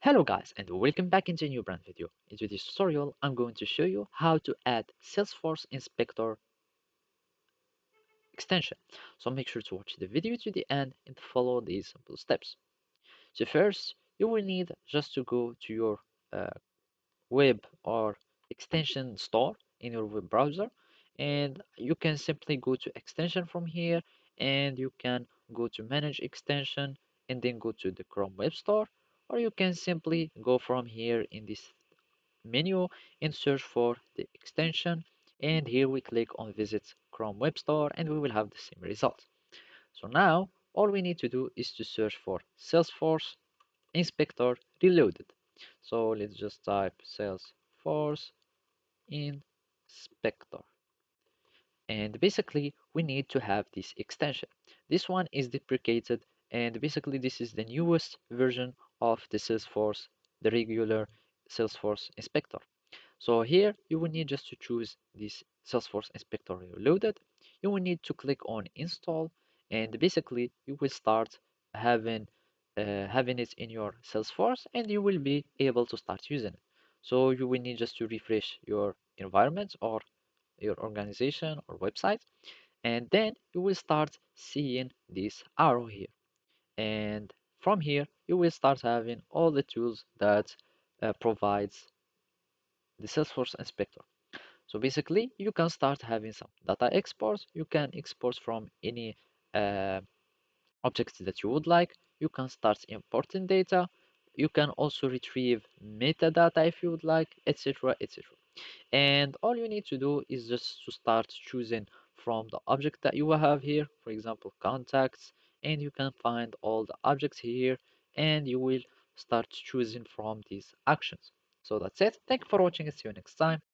Hello guys and welcome back into a new brand video. Into this tutorial I'm going to show you how to add Salesforce Inspector extension. So make sure to watch the video to the end and follow these simple steps. So first you will need just to go to your uh, web or extension store in your web browser, and you can simply go to extension from here, and you can go to manage extension and then go to the Chrome Web Store, or you can simply go from here in this menu and search for the extension, and here we click on visit Chrome Web Store and we will have the same result. So now all we need to do is to search for Salesforce Inspector Reloaded. So let's just type Salesforce Inspector, and basically we need to have this extension. This one is deprecated, and basically this is the newest version of the Salesforce, the regular Salesforce Inspector. So here you will need just to choose this Salesforce Inspector Reloaded. You will need to click on install, and basically you will start having having it in your Salesforce, and you will be able to start using it. So you will need just to refresh your environment or your organization or website, and then you will start seeing this arrow here. And from here you will start having all the tools that provides the Salesforce Inspector. So basically, you can start having some data exports. You can export from any uh, objects that you would like. You can start importing data. You can also retrieve metadata if you would like, etc., etc. And all you need to do is just to start choosing from the object that you have here, for example, contacts, and you can find all the objects here, and you will start choosing from these actions. So that's it. Thank you for watching. See you next time.